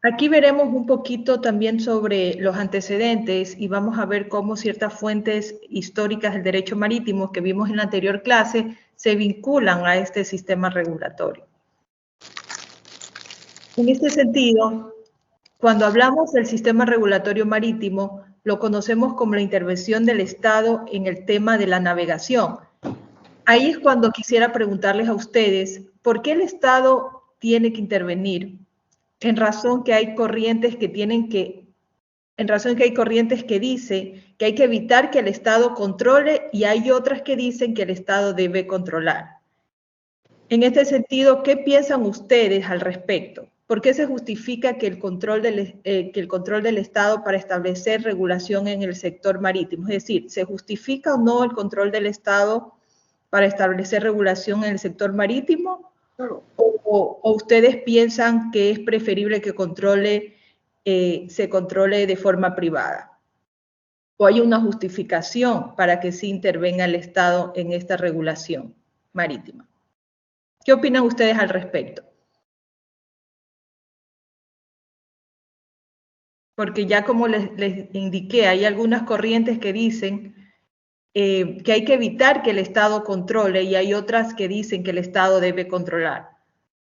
Aquí veremos un poquito también sobre los antecedentes y vamos a ver cómo ciertas fuentes históricas del derecho marítimo que vimos en la anterior clase se vinculan a este sistema regulatorio. En este sentido, cuando hablamos del sistema regulatorio marítimo, lo conocemos como la intervención del Estado en el tema de la navegación. Ahí es cuando quisiera preguntarles a ustedes, ¿por qué el Estado tiene que intervenir? En razón que hay corrientes que dicen que hay que evitar que el Estado controle y hay otras que dicen que el Estado debe controlar. En este sentido, ¿qué piensan ustedes al respecto? ¿Por qué se justifica que el control del Estado para establecer regulación en el sector marítimo? Es decir, ¿se justifica o no el control del Estado para establecer regulación en el sector marítimo? Claro. ¿O ustedes piensan que es preferible que se controle de forma privada? ¿O hay una justificación para que sí intervenga el Estado en esta regulación marítima? ¿Qué opinan ustedes al respecto? Porque ya como les indiqué, hay algunas corrientes que dicen que hay que evitar que el Estado controle y hay otras que dicen que el Estado debe controlar.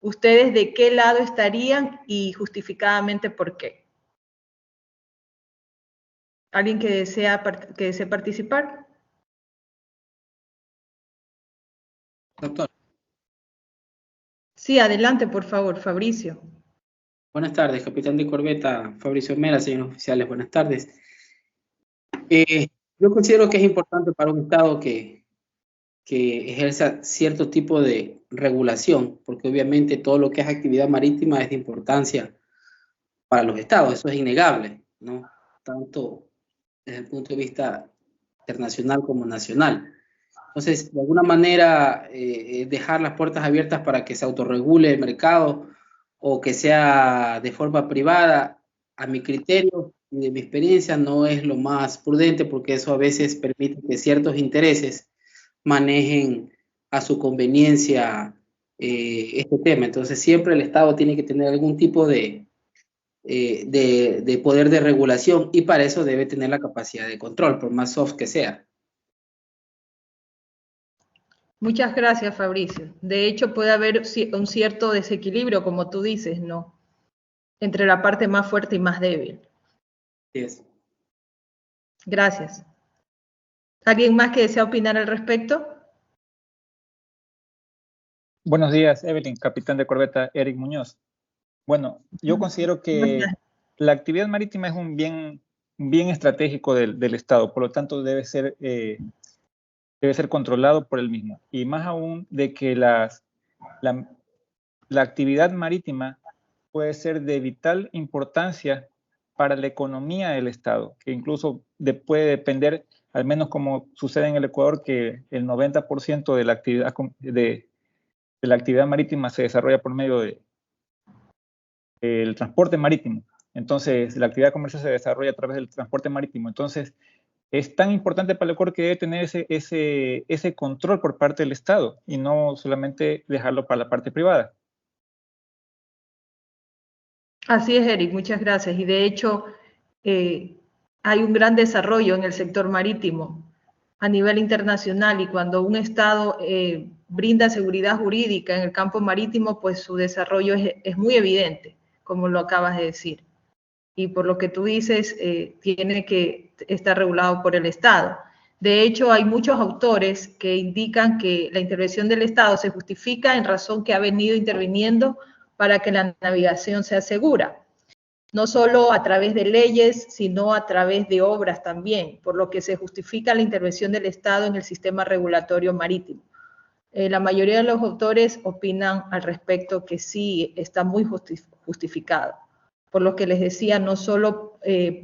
¿Ustedes de qué lado estarían y justificadamente por qué? ¿Alguien que desee participar? Doctor. Sí, adelante, por favor, Fabricio. Buenas tardes, capitán de corbeta Fabricio Mera, señores oficiales, buenas tardes. Yo considero que es importante para un Estado que ejerza cierto tipo de regulación, porque obviamente todo lo que es actividad marítima es de importancia para los Estados, eso es innegable, ¿no? Tanto desde el punto de vista internacional como nacional. Entonces, de alguna manera, dejar las puertas abiertas para que se autorregule el mercado o que sea de forma privada, a mi criterio y de mi experiencia, no es lo más prudente, porque eso a veces permite que ciertos intereses manejen a su conveniencia este tema. Entonces, siempre el Estado tiene que tener algún tipo de poder de regulación y para eso debe tener la capacidad de control, por más soft que sea. Muchas gracias, Fabricio. De hecho, puede haber un cierto desequilibrio, como tú dices, ¿no? Entre la parte más fuerte y más débil. Yes. Gracias. ¿Alguien más que desea opinar al respecto? Buenos días, Evelyn, capitán de corbeta Eric Muñoz. Bueno, yo considero que la actividad marítima es un bien estratégico del Estado, por lo tanto debe ser controlado por él mismo. Y más aún de que la actividad marítima puede ser de vital importancia para la economía del Estado, que incluso puede depender, al menos como sucede en el Ecuador, que el 90% de la actividad marítima se desarrolla por medio del transporte marítimo. Entonces, la actividad comercial se desarrolla a través del transporte marítimo. Entonces, es tan importante para el Ecuador que debe tener ese control por parte del Estado y no solamente dejarlo para la parte privada. Así es, Eric, muchas gracias. Y de hecho, hay un gran desarrollo en el sector marítimo a nivel internacional y cuando un Estado brinda seguridad jurídica en el campo marítimo, pues su desarrollo es muy evidente, como lo acabas de decir. Y por lo que tú dices, tiene que estar regulado por el Estado. De hecho, hay muchos autores que indican que la intervención del Estado se justifica en razón que ha venido interviniendo para que la navegación sea segura, no solo a través de leyes, sino a través de obras también, por lo que se justifica la intervención del Estado en el sistema regulatorio marítimo. La mayoría de los autores opinan al respecto que sí está muy justificado, por lo que les decía, no solo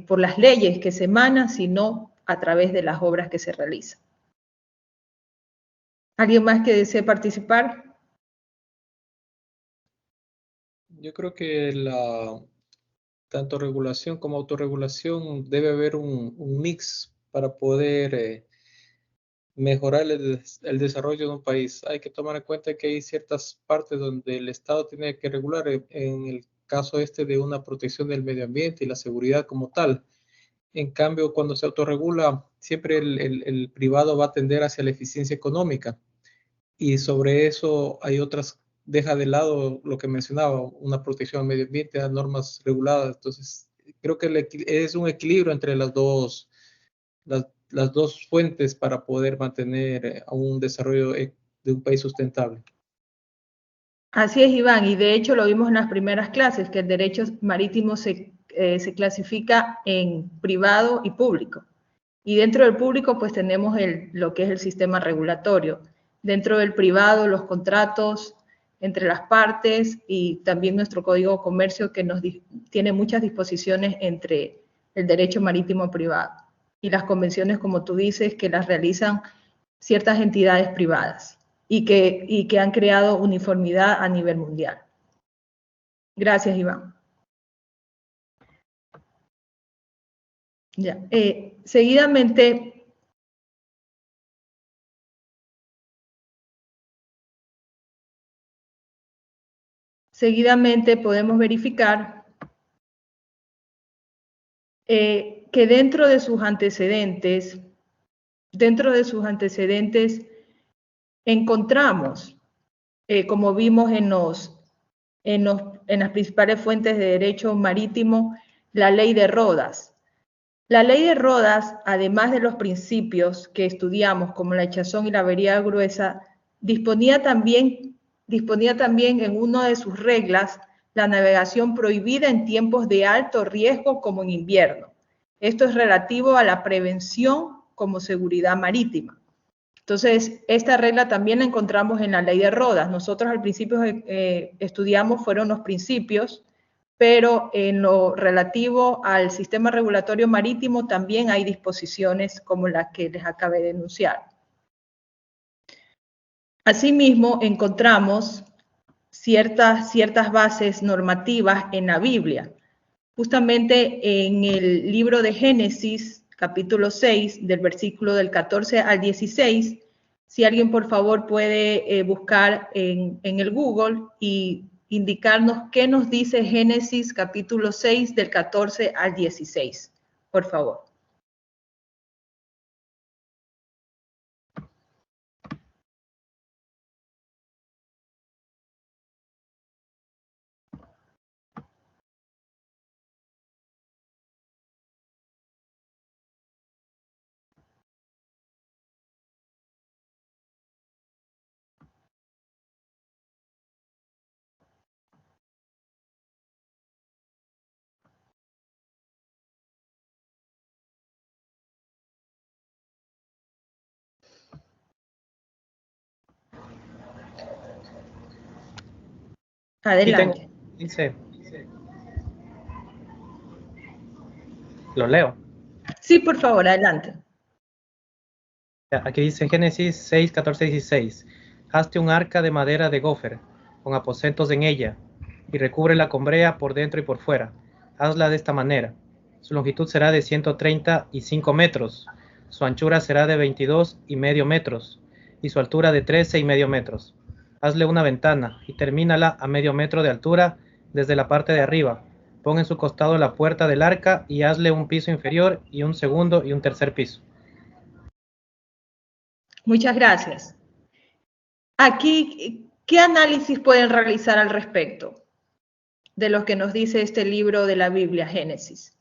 por las leyes que se emanan, sino a través de las obras que se realizan. ¿Alguien más que desee participar? Yo creo que tanto regulación como autorregulación debe haber un mix para poder mejorar el desarrollo de un país. Hay que tomar en cuenta que hay ciertas partes donde el Estado tiene que regular. En el caso de una protección del medio ambiente y la seguridad como tal. En cambio, cuando se autorregula, siempre el privado va a tender hacia la eficiencia económica. Y sobre eso hay otras, deja de lado lo que mencionaba, una protección al medio ambiente, a normas reguladas. Entonces, creo que es un equilibrio entre las dos fuentes para poder mantener un desarrollo de un país sustentable. Así es, Iván, y de hecho lo vimos en las primeras clases, que el derecho marítimo se clasifica en privado y público. Y dentro del público, pues tenemos lo que es el sistema regulatorio. Dentro del privado, los contratos entre las partes y también nuestro Código de Comercio, que tiene muchas disposiciones entre el derecho marítimo privado. Y las convenciones, como tú dices, que las realizan ciertas entidades privadas y que han creado uniformidad a nivel mundial. Gracias, Iván. Ya. Seguidamente podemos verificar que dentro de sus antecedentes encontramos, como vimos en las principales fuentes de derecho marítimo, la ley de Rodas. La ley de Rodas, además de los principios que estudiamos, como la hinchazón y la avería gruesa, disponía también en una de sus reglas la navegación prohibida en tiempos de alto riesgo como en invierno. Esto es relativo a la prevención como seguridad marítima. Entonces, esta regla también la encontramos en la ley de Rodas. Nosotros al principio estudiamos fueron los principios, pero en lo relativo al sistema regulatorio marítimo también hay disposiciones como las que les acabé de enunciar. Asimismo, encontramos ciertas bases normativas en la Biblia. Justamente en el libro de Génesis, capítulo 6, del versículo del 14 al 16, si alguien por favor puede buscar en el Google y indicarnos qué nos dice Génesis capítulo 6 del 14 al 16, por favor. Adelante. Dice, lo leo. Sí, por favor, adelante. Aquí dice Génesis 6, 14, 16. Hazte un arca de madera de gofer, con aposentos en ella, y recúbrela con brea por dentro y por fuera. Hazla de esta manera. Su longitud será de 135 metros, su anchura será de 22,5 metros, y su altura de 13,5 metros. Hazle una ventana, y termínala a 0,5 metro de altura desde la parte de arriba. Pon en su costado la puerta del arca, y hazle un piso inferior, y un segundo y un tercer piso. Muchas gracias. Aquí, ¿qué análisis pueden realizar al respecto de lo que nos dice este libro de la Biblia, Génesis?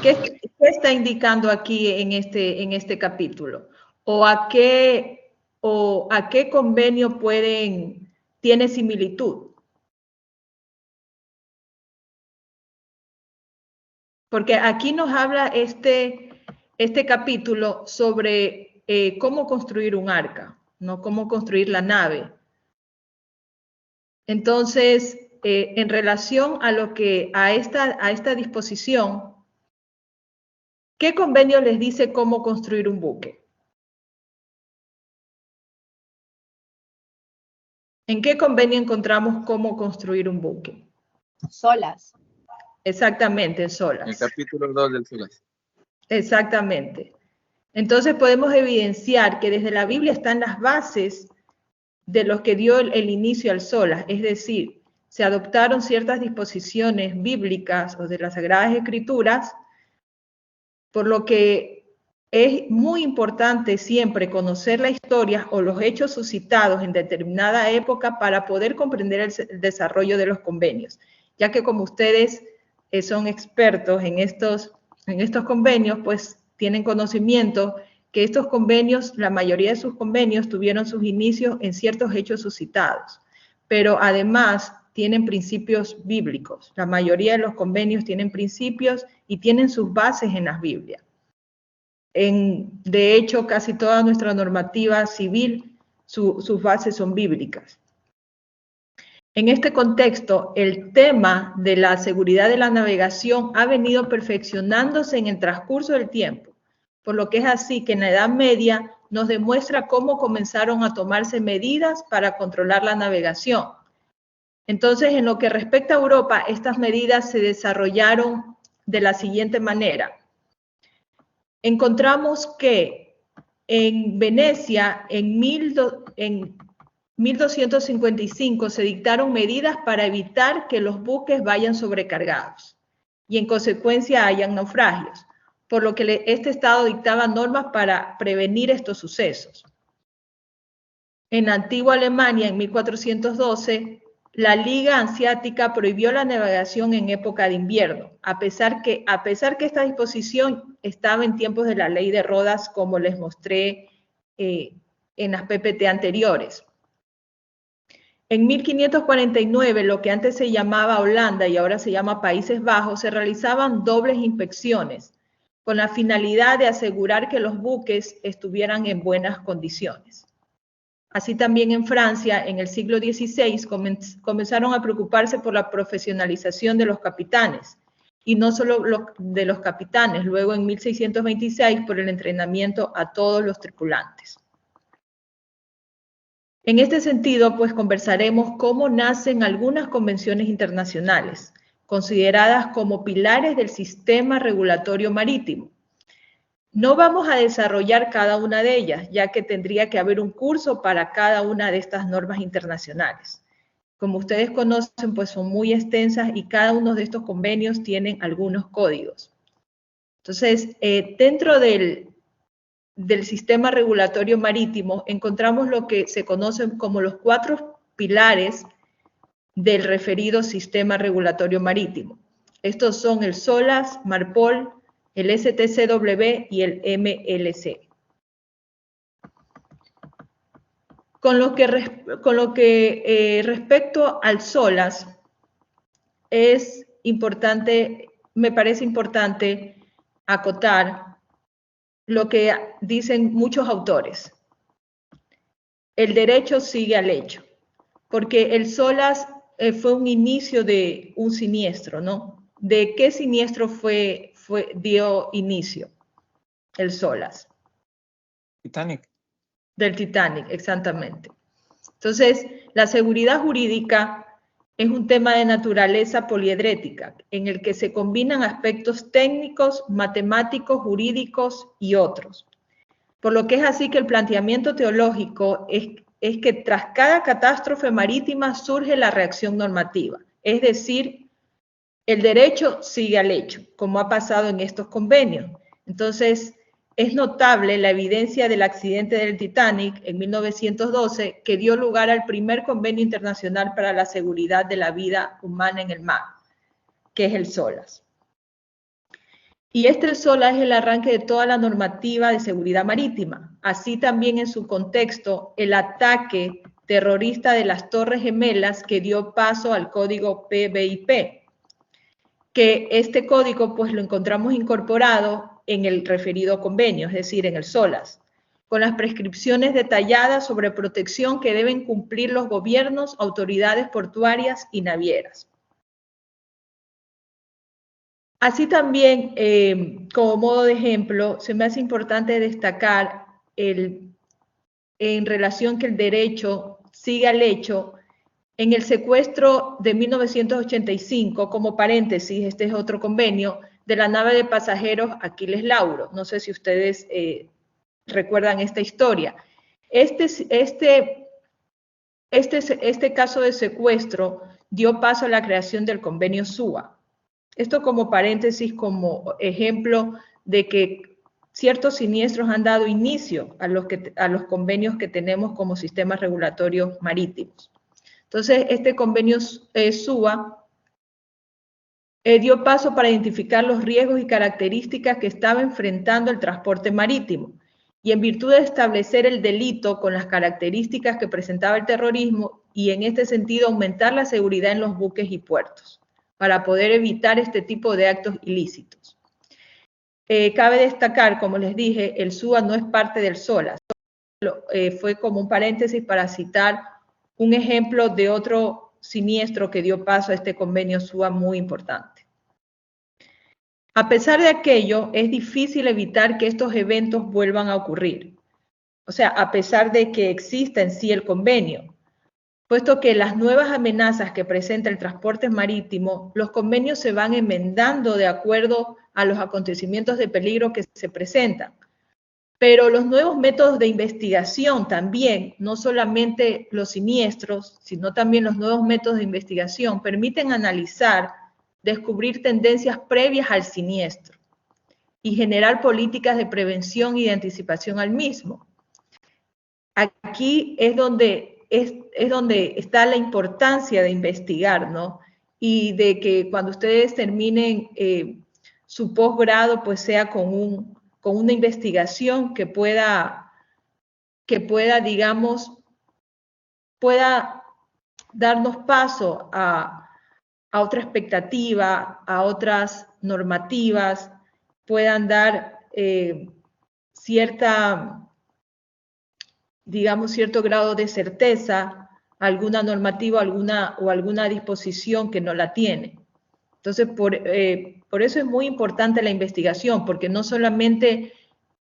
¿Qué está indicando aquí en este capítulo? ¿O a qué convenio tiene similitud? Porque aquí nos habla este capítulo sobre cómo construir un arca, no cómo construir la nave. Entonces, en relación a esta disposición, ¿qué convenio les dice cómo construir un buque? ¿En qué convenio encontramos cómo construir un buque? Solas. Exactamente, en Solas. El capítulo 2 del Solas. Exactamente. Entonces podemos evidenciar que desde la Biblia están las bases de los que dio el inicio al SOLAS, es decir, se adoptaron ciertas disposiciones bíblicas o de las Sagradas Escrituras, por lo que es muy importante siempre conocer la historia o los hechos suscitados en determinada época para poder comprender el desarrollo de los convenios, ya que como ustedes son expertos en estos convenios, pues tienen conocimiento que estos convenios, la mayoría de sus convenios tuvieron sus inicios en ciertos hechos suscitados, pero además tienen principios bíblicos. La mayoría de los convenios tienen principios y tienen sus bases en las Biblias. De hecho, casi toda nuestra normativa civil, sus bases son bíblicas. En este contexto, el tema de la seguridad de la navegación ha venido perfeccionándose en el transcurso del tiempo, por lo que es así que en la Edad Media nos demuestra cómo comenzaron a tomarse medidas para controlar la navegación. Entonces, en lo que respecta a Europa, estas medidas se desarrollaron de la siguiente manera. Encontramos que en Venecia, en 1255, se dictaron medidas para evitar que los buques vayan sobrecargados y en consecuencia hayan naufragios, por lo que este estado dictaba normas para prevenir estos sucesos. En la antigua Alemania, en 1412, la Liga Hanseática prohibió la navegación en época de invierno, a pesar que esta disposición estaba en tiempos de la Ley de Rodas, como les mostré en las PPT anteriores. En 1549, lo que antes se llamaba Holanda y ahora se llama Países Bajos, se realizaban dobles inspecciones con la finalidad de asegurar que los buques estuvieran en buenas condiciones. Así también en Francia, en el siglo XVI, comenzaron a preocuparse por la profesionalización de los capitanes, y no solo de los capitanes, luego en 1626 por el entrenamiento a todos los tripulantes. En este sentido, pues conversaremos cómo nacen algunas convenciones internacionales, consideradas como pilares del sistema regulatorio marítimo. No vamos a desarrollar cada una de ellas, ya que tendría que haber un curso para cada una de estas normas internacionales. Como ustedes conocen, pues son muy extensas y cada uno de estos convenios tienen algunos códigos. Entonces, dentro del sistema regulatorio marítimo encontramos lo que se conocen como los 4 pilares del referido sistema regulatorio marítimo. Estos son el SOLAS, MARPOL, el STCW y el MLC. Con lo que respecto al SOLAS, es importante, me parece importante acotar lo que dicen muchos autores. El derecho sigue al hecho, porque el SOLAS fue un inicio de un siniestro, ¿no? ¿De qué siniestro dio inicio el SOLAS? Titanic. Del Titanic, exactamente. Entonces, la seguridad jurídica es un tema de naturaleza poliedrética, en el que se combinan aspectos técnicos, matemáticos, jurídicos y otros. Por lo que es así que el planteamiento teológico es que tras cada catástrofe marítima surge la reacción normativa, es decir, el derecho sigue al hecho, como ha pasado en estos convenios. Entonces, es notable la evidencia del accidente del Titanic en 1912, que dio lugar al primer convenio internacional para la seguridad de la vida humana en el mar, que es el SOLAS. Y el SOLAS es el arranque de toda la normativa de seguridad marítima, así también en su contexto el ataque terrorista de las Torres Gemelas que dio paso al código PBIP, que este código pues lo encontramos incorporado en el referido convenio, es decir, en el SOLAS, con las prescripciones detalladas sobre protección que deben cumplir los gobiernos, autoridades portuarias y navieras. Así también, como modo de ejemplo, se me hace importante destacar en relación que el derecho sigue al hecho. En el secuestro de 1985, como paréntesis, este es otro convenio, de la nave de pasajeros Aquiles Lauro. No sé si ustedes recuerdan esta historia. Este caso de secuestro dio paso a la creación del convenio SUA. Esto como paréntesis, como ejemplo de que ciertos siniestros han dado inicio a los convenios que tenemos como sistemas regulatorios marítimos. Entonces, este convenio SUA dio paso para identificar los riesgos y características que estaba enfrentando el transporte marítimo y en virtud de establecer el delito con las características que presentaba el terrorismo y en este sentido aumentar la seguridad en los buques y puertos para poder evitar este tipo de actos ilícitos. Cabe destacar, como les dije, el SUA no es parte del SOLAS. Fue como un paréntesis para citar un ejemplo de otro siniestro que dio paso a este convenio SUA muy importante. A pesar de aquello, es difícil evitar que estos eventos vuelvan a ocurrir. O sea, a pesar de que exista en sí el convenio, puesto que las nuevas amenazas que presenta el transporte marítimo, los convenios se van enmendando de acuerdo a los acontecimientos de peligro que se presentan. Pero los nuevos métodos de investigación también, no solamente los siniestros, sino también los nuevos métodos de investigación, permiten analizar, descubrir tendencias previas al siniestro y generar políticas de prevención y de anticipación al mismo. Aquí es donde está la importancia de investigar, ¿no? Y de que cuando ustedes terminen su posgrado, pues sea con una investigación que pueda, digamos, pueda darnos paso a otra expectativa, a otras normativas, puedan dar cierto grado de certeza a alguna normativa o alguna disposición que no la tiene. Entonces, por eso es muy importante la investigación, porque no solamente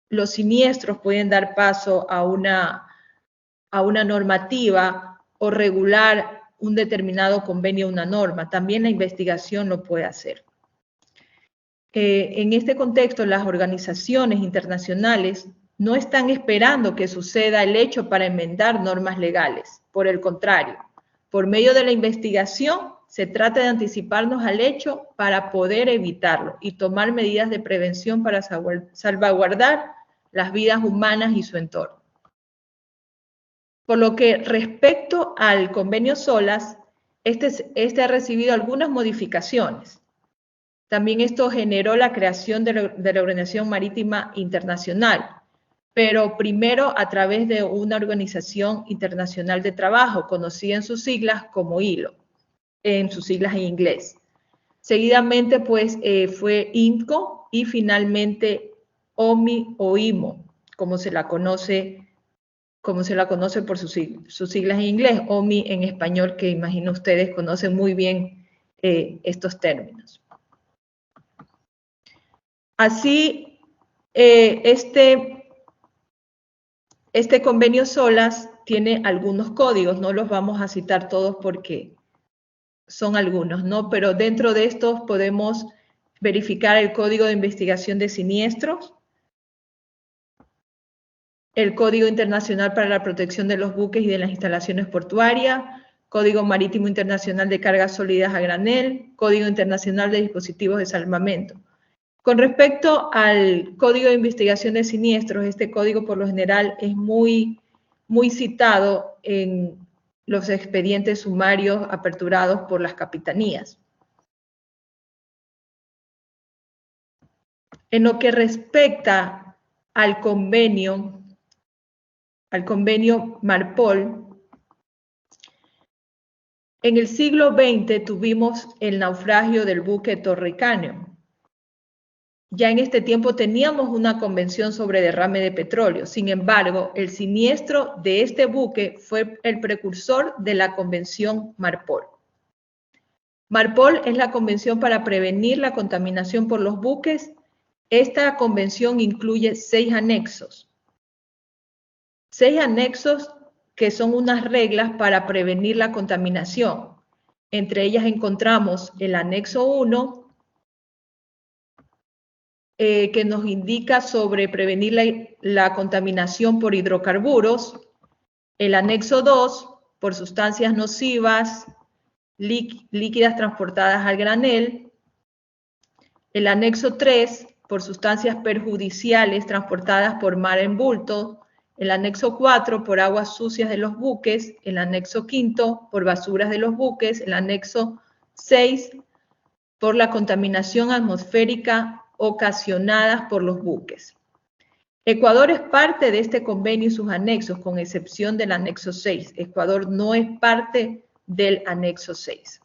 los siniestros pueden dar paso a una normativa o regular un determinado convenio o una norma, también la investigación lo puede hacer. En este contexto, las organizaciones internacionales no están esperando que suceda el hecho para enmendar normas legales. Por el contrario, por medio de la investigación, se trata de anticiparnos al hecho para poder evitarlo y tomar medidas de prevención para salvaguardar las vidas humanas y su entorno. Por lo que respecto al convenio SOLAS, este ha recibido algunas modificaciones. También esto generó la creación de la Organización Marítima Internacional, pero primero a través de una organización internacional de trabajo, conocida en sus siglas como ILO, en sus siglas en inglés. Seguidamente, pues, fue INCO y finalmente OMI o IMO, como se la conoce por sus siglas en inglés, OMI en español, que imagino ustedes conocen muy bien estos términos. Así, este convenio SOLAS tiene algunos códigos, no los vamos a citar todos porque son algunos, ¿no? Pero dentro de estos podemos verificar el Código de Investigación de Siniestros, el Código Internacional para la Protección de los Buques y de las Instalaciones Portuarias, Código Marítimo Internacional de Cargas Sólidas a Granel, Código Internacional de Dispositivos de Salvamento. Con respecto al Código de Investigación de Siniestros, este código por lo general es muy citado en los expedientes sumarios aperturados por las capitanías. En lo que respecta al convenio MARPOL, en el siglo XX tuvimos el naufragio del buque Torrey Canyon. Ya en este tiempo teníamos una convención sobre derrame de petróleo. Sin embargo, el siniestro de este buque fue el precursor de la convención MARPOL. MARPOL es la convención para prevenir la contaminación por los buques. Esta convención incluye 6 anexos. 6 anexos que son unas reglas para prevenir la contaminación. Entre ellas encontramos el anexo 1, que nos indica sobre prevenir la contaminación por hidrocarburos. El anexo 2, por sustancias nocivas líquidas transportadas al granel. El anexo 3, por sustancias perjudiciales transportadas por mar en bulto. El anexo 4, por aguas sucias de los buques. El anexo 5, por basuras de los buques. El anexo 6, por la contaminación atmosférica ocasionadas por los buques. Ecuador es parte de este convenio y sus anexos, con excepción del anexo 6. Ecuador no es parte del anexo 6.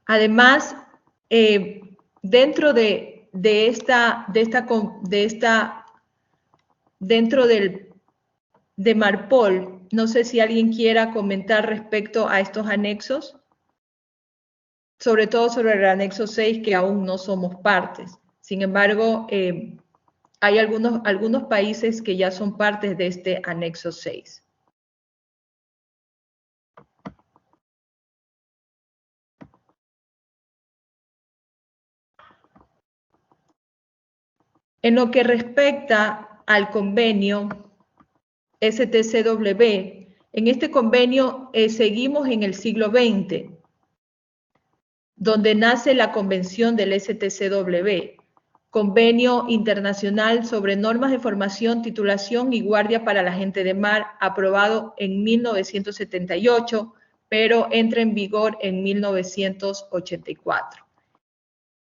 Además, dentro de Marpol, no sé si alguien quiera comentar respecto a estos anexos, sobre todo sobre el anexo 6, que aún no somos partes. Sin embargo, hay algunos países que ya son partes de este anexo 6. En lo que respecta al convenio STCW, en este convenio seguimos en el siglo XX, donde nace la convención del STCW, Convenio Internacional sobre Normas de Formación, Titulación y Guardia para la Gente de Mar, aprobado en 1978, pero entra en vigor en 1984.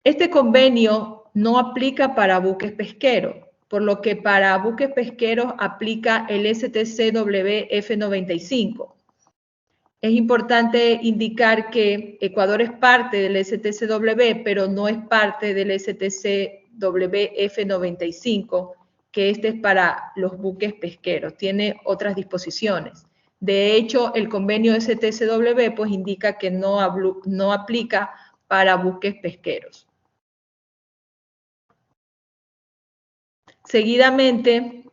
Este convenio no aplica para buques pesqueros, por lo que para buques pesqueros aplica el STCW F95. Es importante indicar que Ecuador es parte del STCW, pero no es parte del STCW F95, que este es para los buques pesqueros, tiene otras disposiciones. De hecho, el convenio STCW pues indica que no aplica para buques pesqueros. Seguidamente,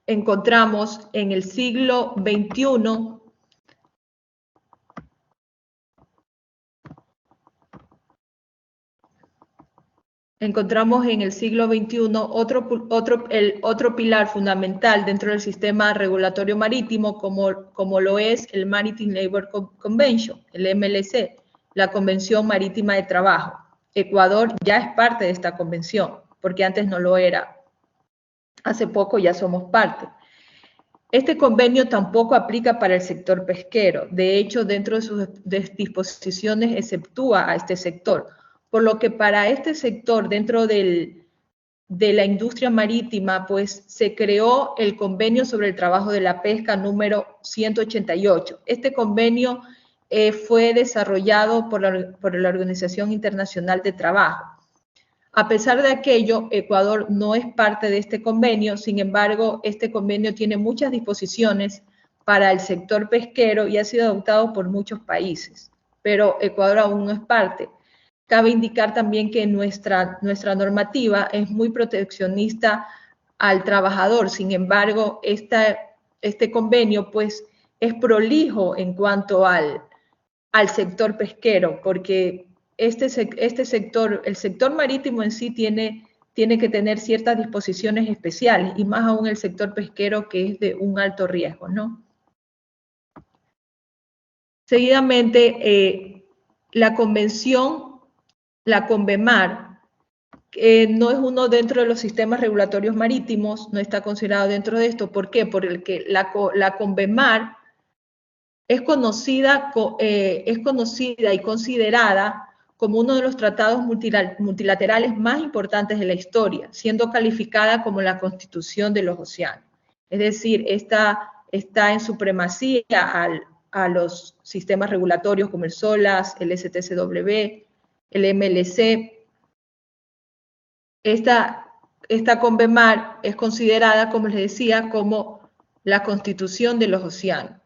encontramos en el siglo XXI otro pilar fundamental dentro del sistema regulatorio marítimo, como lo es el Maritime Labour Convention, el MLC, la Convención Marítima de Trabajo. Ecuador ya es parte de esta convención, porque antes no lo era. Hace poco ya somos parte. Este convenio tampoco aplica para el sector pesquero. De hecho, dentro de sus disposiciones exceptúa a este sector. Por lo que para este sector, dentro de la industria marítima, pues se creó el Convenio sobre el Trabajo de la Pesca número 188. Este convenio fue desarrollado por la Organización Internacional de Trabajo. A pesar de aquello, Ecuador no es parte de este convenio. Sin embargo, este convenio tiene muchas disposiciones para el sector pesquero y ha sido adoptado por muchos países, pero Ecuador aún no es parte. Cabe indicar también que nuestra normativa es muy proteccionista al trabajador. Sin embargo, este convenio pues es prolijo en cuanto al sector pesquero, porque este sector, el sector marítimo en sí tiene que tener ciertas disposiciones especiales, y más aún el sector pesquero, que es de un alto riesgo, ¿no? Seguidamente, la convención, la CONVEMAR, no es uno dentro de los sistemas regulatorios marítimos, no está considerado dentro de esto. ¿Por qué? Porque la CONVEMAR es conocida y considerada como uno de los tratados multilaterales más importantes de la historia, siendo calificada como la Constitución de los Océanos. Es decir, está en supremacía a los sistemas regulatorios como el SOLAS, el STCW, el MLC. Esta CONVEMAR es considerada, como les decía, como la Constitución de los Océanos.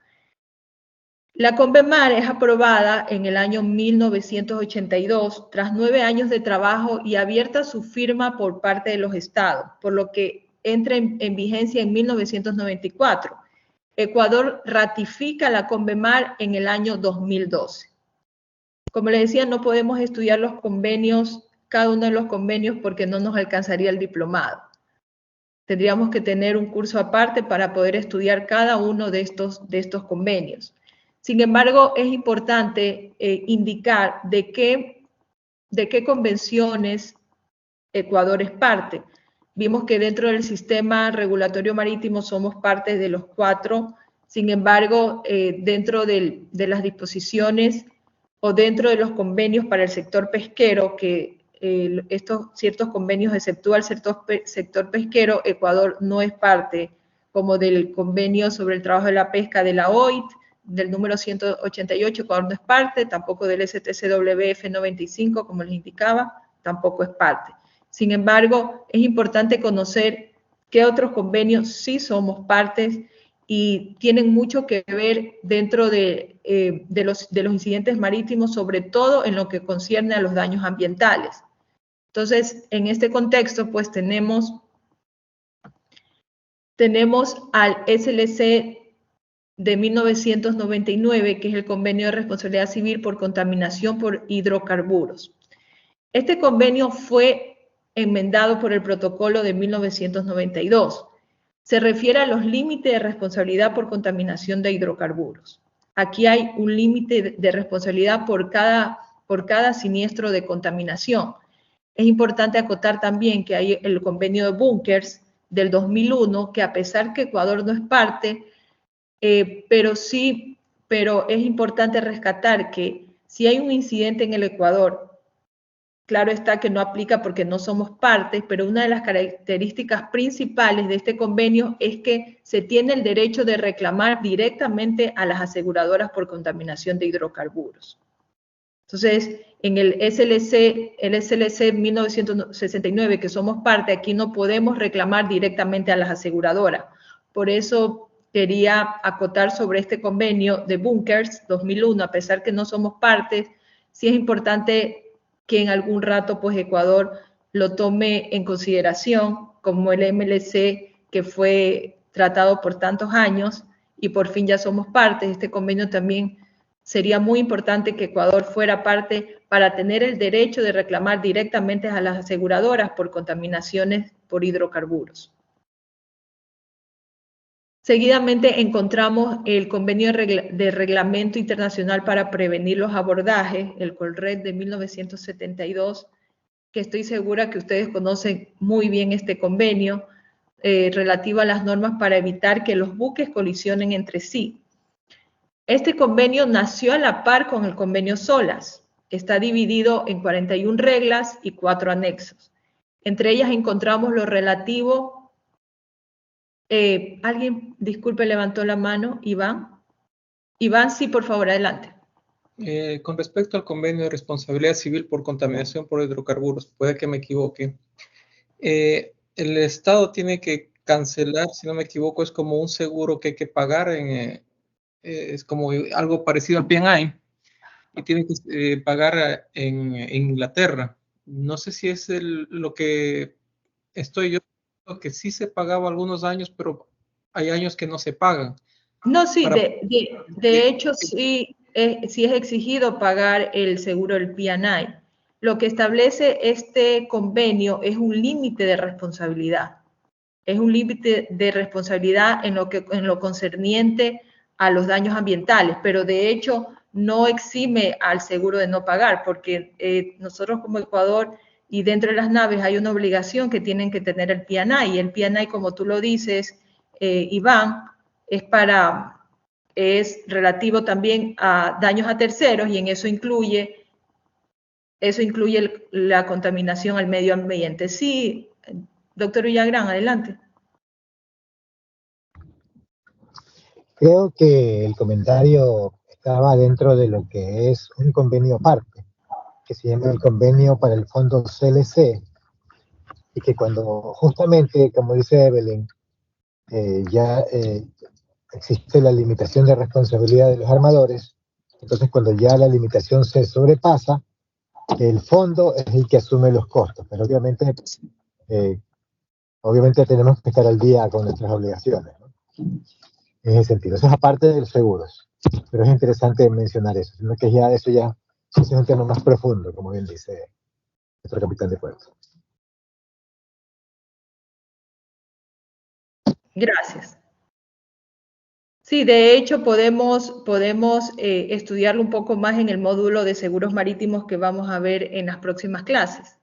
La CONVEMAR es aprobada en el año 1982, tras 9 años de trabajo, y abierta su firma por parte de los estados, por lo que entra en vigencia en 1994. Ecuador ratifica la CONVEMAR en el año 2012. Como les decía, no podemos estudiar los convenios, cada uno de los convenios, porque no nos alcanzaría el diplomado. Tendríamos que tener un curso aparte para poder estudiar cada uno de estos convenios. Sin embargo, es importante indicar de qué convenciones Ecuador es parte. Vimos que dentro del sistema regulatorio marítimo somos parte de los 4, sin embargo, dentro de las disposiciones o dentro de los convenios para el sector pesquero, que estos ciertos convenios exceptúa el sector pesquero, Ecuador no es parte, como del convenio sobre el trabajo de la pesca de la OIT, del número 188, Ecuador no es parte, tampoco del STCWF 95, como les indicaba, tampoco es parte. Sin embargo, es importante conocer qué otros convenios sí somos partes y tienen mucho que ver dentro de los incidentes marítimos, sobre todo en lo que concierne a los daños ambientales. Entonces, en este contexto, pues tenemos al SLC de 1999, que es el Convenio de Responsabilidad Civil por Contaminación por Hidrocarburos. Este convenio fue enmendado por el protocolo de 1992. Se refiere a los límites de responsabilidad por contaminación de hidrocarburos. Aquí hay un límite de responsabilidad por cada siniestro de contaminación. Es importante acotar también que hay el convenio de Bunkers del 2001, que a pesar que Ecuador no es parte, pero es importante rescatar que si hay un incidente en el Ecuador, claro está que no aplica porque no somos partes, pero una de las características principales de este convenio es que se tiene el derecho de reclamar directamente a las aseguradoras por contaminación de hidrocarburos. Entonces, en el SLC 1969, que somos parte, aquí no podemos reclamar directamente a las aseguradoras. Por eso quería acotar sobre este convenio de Bunkers 2001, a pesar que no somos partes, sí es importante que en algún rato pues Ecuador lo tome en consideración como el MLC que fue tratado por tantos años y por fin ya somos parte. Este convenio también sería muy importante que Ecuador fuera parte para tener el derecho de reclamar directamente a las aseguradoras por contaminaciones por hidrocarburos. Seguidamente encontramos el Convenio de Reglamento Internacional para Prevenir los Abordajes, el COLREG de 1972, que estoy segura que ustedes conocen muy bien este convenio, relativo a las normas para evitar que los buques colisionen entre sí. Este convenio nació a la par con el convenio SOLAS. Está dividido en 41 reglas y 4 anexos. Entre ellas encontramos lo relativo. Alguien, disculpe, levantó la mano. Iván. Iván, sí, por favor, adelante. Con respecto al convenio de responsabilidad civil por contaminación por hidrocarburos, puede que me equivoque. El Estado tiene que cancelar, si no me equivoco, es como un seguro que hay que pagar, es como algo parecido al P&I, y tiene que pagar en Inglaterra. No sé si es lo que estoy yo, que sí se pagaba algunos años, pero hay años que no se pagan. No, sí, de hecho sí es exigido pagar el seguro del P&I. Lo que establece este convenio es un límite de responsabilidad. Es un límite de responsabilidad en lo concerniente a los daños ambientales, pero de hecho no exime al seguro de no pagar, porque nosotros como Ecuador y dentro de las naves hay una obligación que tienen que tener el P&I, y el P&I, como tú lo dices, Iván, es relativo también a daños a terceros, y en eso incluye la contaminación al medio ambiente. Sí, doctor Villagrán, adelante. Creo que el comentario estaba dentro de lo que es un convenio aparte, que se llama el convenio para el fondo CLC, y que cuando justamente, como dice Evelyn, ya existe la limitación de responsabilidad de los armadores, entonces cuando ya la limitación se sobrepasa, el fondo es el que asume los costos, pero obviamente tenemos que estar al día con nuestras obligaciones, ¿no? en ese sentido. Eso es aparte de los seguros, pero es interesante mencionar eso, sino que ya eso ya es un tema más profundo, como bien dice nuestro capitán de puerto. Gracias. Sí, de hecho podemos estudiarlo un poco más en el módulo de seguros marítimos que vamos a ver en las próximas clases.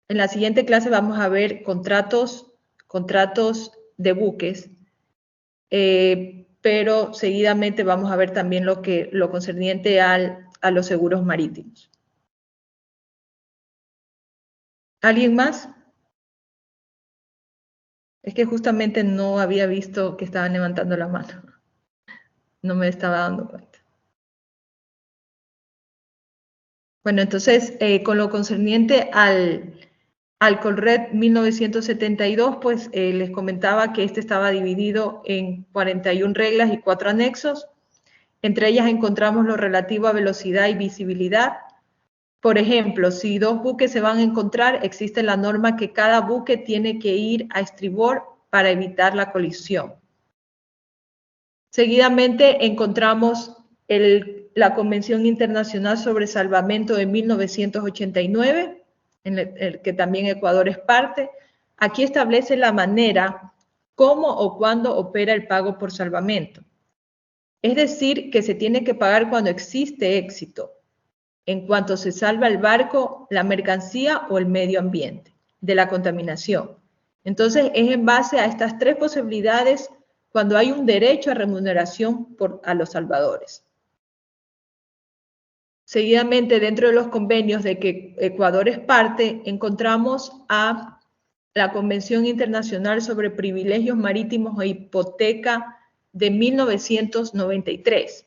En la siguiente clase vamos a ver contratos de buques, pero seguidamente vamos a ver también lo concerniente a los seguros marítimos. ¿Alguien más? Es que justamente no había visto que estaban levantando la mano. No me estaba dando cuenta. Bueno, entonces, con lo concerniente al Colred 1972, pues les comentaba que este estaba dividido en 41 reglas y 4 anexos. Entre ellas encontramos lo relativo a velocidad y visibilidad. Por ejemplo, si 2 buques se van a encontrar, existe la norma que cada buque tiene que ir a estribor para evitar la colisión. Seguidamente encontramos la Convención Internacional sobre Salvamento de 1989, en el que también Ecuador es parte. Aquí establece la manera, cómo o cuándo opera el pago por salvamento. Es decir, que se tiene que pagar cuando existe éxito, en cuanto se salva el barco, la mercancía o el medio ambiente de la contaminación. Entonces, es en base a estas 3 posibilidades cuando hay un derecho a remuneración a los salvadores. Seguidamente, dentro de los convenios de que Ecuador es parte, encontramos a la Convención Internacional sobre Privilegios Marítimos e Hipoteca de 1993.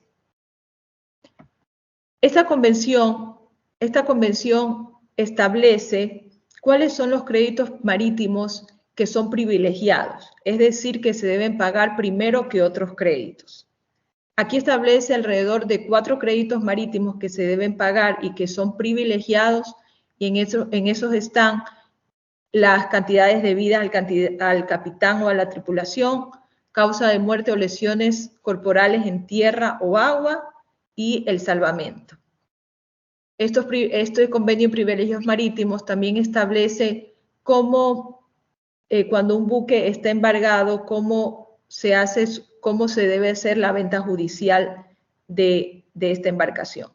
Esta convención establece cuáles son los créditos marítimos que son privilegiados, es decir, que se deben pagar primero que otros créditos. Aquí establece alrededor de 4 créditos marítimos que se deben pagar y que son privilegiados, y en esos están las cantidades debidas al capitán o a la tripulación, causa de muerte o lesiones corporales en tierra o agua, y el salvamento. Este convenio de privilegios marítimos también establece cómo, cuando un buque está embargado, cómo se debe hacer la venta judicial de esta embarcación.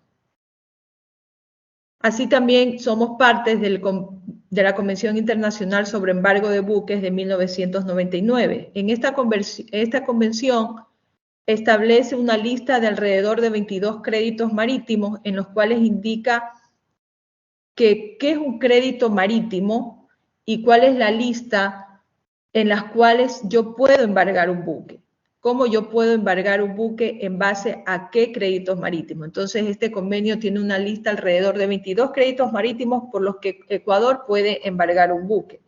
Así también somos partes de la Convención Internacional sobre Embargo de Buques de 1999. En esta convención establece una lista de alrededor de 22 créditos marítimos en los cuales indica qué es un crédito marítimo y cuál es la lista en las cuales yo puedo embargar un buque. Cómo yo puedo embargar un buque en base a qué créditos marítimos. Entonces, este convenio tiene una lista alrededor de 22 créditos marítimos por los que Ecuador puede embargar un buque.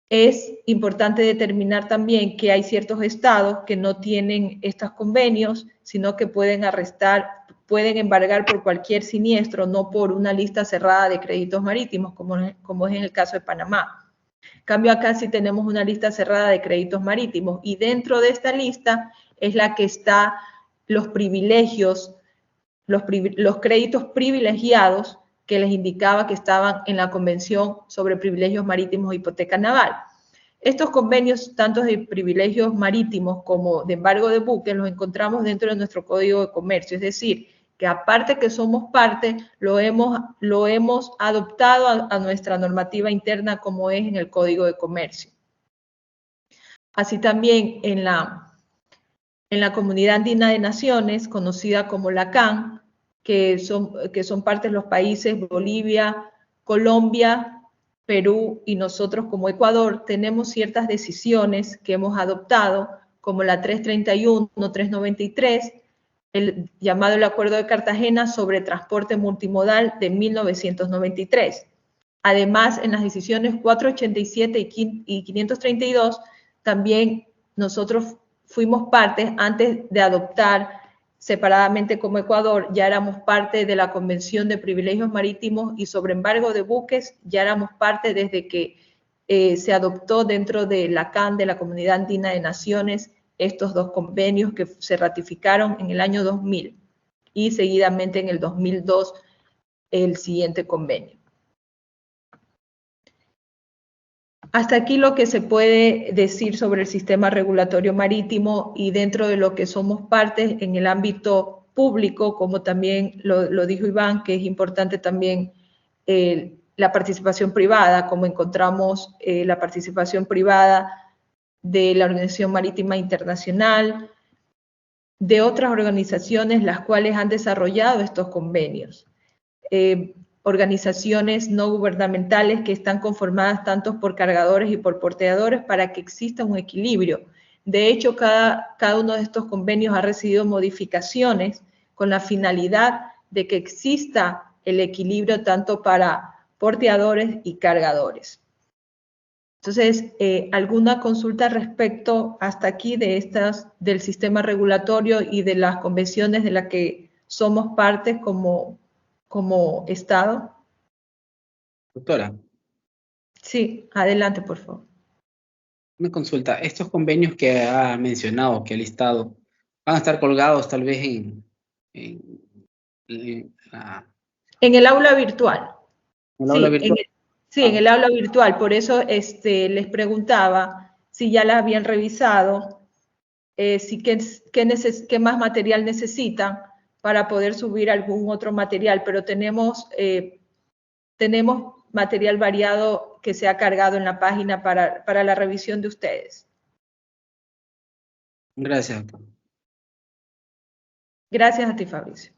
Es importante determinar también que hay ciertos estados que no tienen estos convenios, sino que pueden embargar por cualquier siniestro, no por una lista cerrada de créditos marítimos, como es en el caso de Panamá. En cambio, acá sí tenemos una lista cerrada de créditos marítimos, y dentro de esta lista es la que está los privilegios, los créditos privilegiados que les indicaba que estaban en la Convención sobre Privilegios Marítimos e Hipoteca Naval. Estos convenios, tanto de privilegios marítimos como de embargo de buques, los encontramos dentro de nuestro Código de Comercio, es decir, que aparte que somos parte, lo hemos adoptado a nuestra normativa interna, como es en el Código de Comercio. Así también en la Comunidad Andina de Naciones, conocida como la CAN, que son parte de los países Bolivia, Colombia, Perú y nosotros como Ecuador, tenemos ciertas decisiones que hemos adoptado, como la 331, 393, el llamado el Acuerdo de Cartagena sobre transporte multimodal de 1993. Además, en las decisiones 487 y 532, también nosotros fuimos parte, antes de adoptar separadamente como Ecuador, ya éramos parte de la Convención de Privilegios Marítimos y sobre embargo de buques, ya éramos parte desde que se adoptó dentro de la CAN, de la Comunidad Andina de Naciones, estos dos convenios que se ratificaron en el año 2000 y seguidamente en el 2002 el siguiente convenio. Hasta aquí lo que se puede decir sobre el sistema regulatorio marítimo y dentro de lo que somos partes en el ámbito público, como también lo dijo Iván, que es importante también la participación privada, como encontramos la participación privada de la Organización Marítima Internacional, de otras organizaciones las cuales han desarrollado estos convenios. Organizaciones no gubernamentales que están conformadas tanto por cargadores y por porteadores para que exista un equilibrio. De hecho, cada uno de estos convenios ha recibido modificaciones con la finalidad de que exista el equilibrio tanto para porteadores y cargadores. Entonces, ¿alguna consulta respecto hasta aquí del sistema regulatorio y de las convenciones de las que somos partes como Estado? Doctora, Sí, adelante, por favor. una consulta. Estos convenios que ha mencionado, que ha listado, van a estar colgados tal vez en En el aula virtual. el aula virtual. En el aula virtual. Por eso les preguntaba si ya la habían revisado, qué más material necesitan para poder subir algún otro material, pero tenemos material variado que se ha cargado en la página para la revisión de ustedes. Gracias, doctor. Gracias a ti, Fabricio.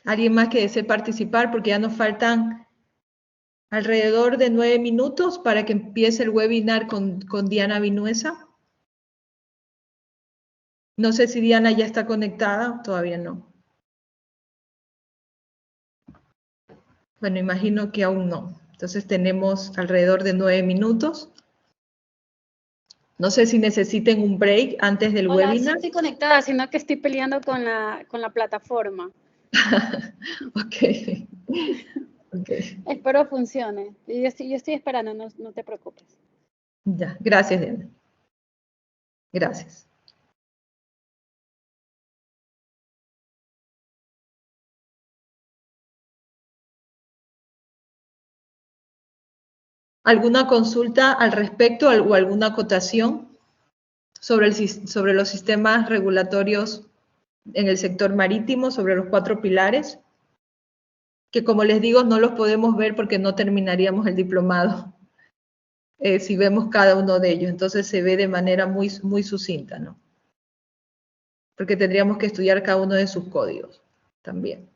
¿Alguien más que desee participar? Porque ya nos faltan alrededor de 9 minutos para que empiece el webinar con Diana Vinuesa. No sé si Diana ya está conectada, todavía no. Bueno, imagino que aún no. Entonces tenemos alrededor de 9 minutos. No sé si necesiten un break antes del Hola, webinar. sí estoy conectada, sino que estoy peleando con la plataforma. Ok. Espero funcione. Yo estoy esperando, no te preocupes. Ya, gracias, Diana. Gracias. ¿Alguna consulta al respecto o alguna acotación sobre los sistemas regulatorios en el sector marítimo, sobre los 4 pilares? Que como les digo, no los podemos ver porque no terminaríamos el diplomado si vemos cada uno de ellos. Entonces se ve de manera muy sucinta, ¿no? Porque tendríamos que estudiar cada uno de sus códigos también.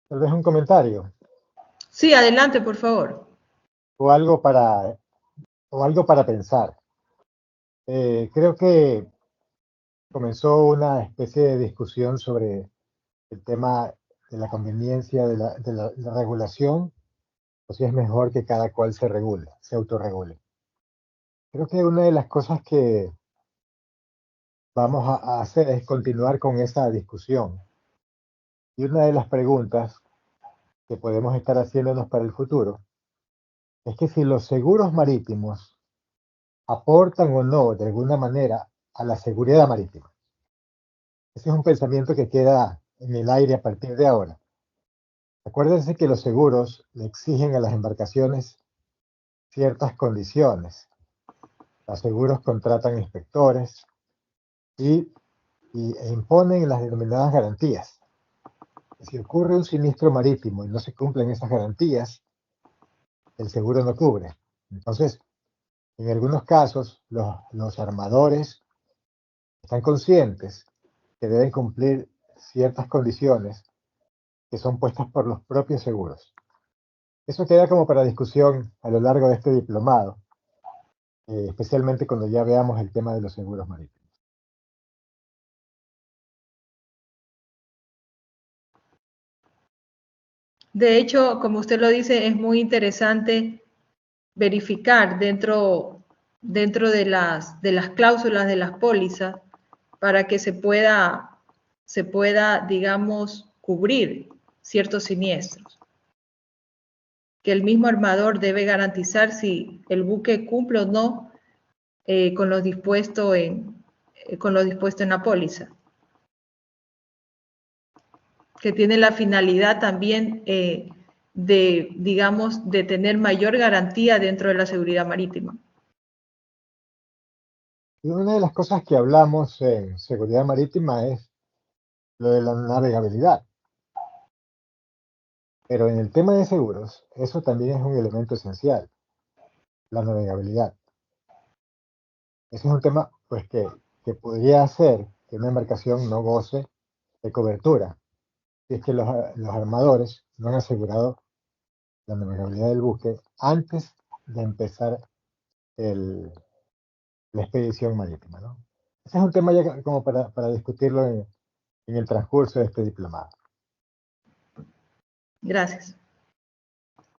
Tal vez un comentario Sí, adelante, por favor. o algo para pensar. Creo que comenzó una especie de discusión sobre el tema de la conveniencia de la regulación, o si es mejor que cada cual se autorregule. Creo que una de las cosas que vamos a hacer es continuar con esa discusión. Y una de las preguntas que podemos estar haciéndonos para el futuro es que si los seguros marítimos aportan o no de alguna manera a la seguridad marítima. Ese es un pensamiento que queda en el aire a partir de ahora. Acuérdense que los seguros le exigen a las embarcaciones ciertas condiciones. Los seguros contratan inspectores e imponen las denominadas garantías. Si ocurre un siniestro marítimo y no se cumplen esas garantías, el seguro no cubre. Entonces, en algunos casos, los armadores están conscientes que deben cumplir ciertas condiciones que son puestas por los propios seguros. Eso queda como para discusión a lo largo de este diplomado, especialmente cuando ya veamos el tema de los seguros marítimos. De hecho, como usted lo dice, es muy interesante verificar dentro de las cláusulas de las pólizas para que se pueda, digamos, cubrir ciertos siniestros. Que el mismo armador debe garantizar si el buque cumple o no con lo dispuesto en la póliza, que tiene la finalidad también digamos, de tener mayor garantía dentro de la seguridad marítima. Y una de las cosas que hablamos en seguridad marítima es lo de la navegabilidad. Pero en el tema de seguros, eso también es un elemento esencial, la navegabilidad. Ese es un tema pues, que podría hacer que una embarcación no goce de cobertura, si es que los armadores no han asegurado la navegabilidad del buque antes de empezar la expedición marítima, ¿no? Ese es un tema ya como para discutirlo en el transcurso de este diplomado. Gracias.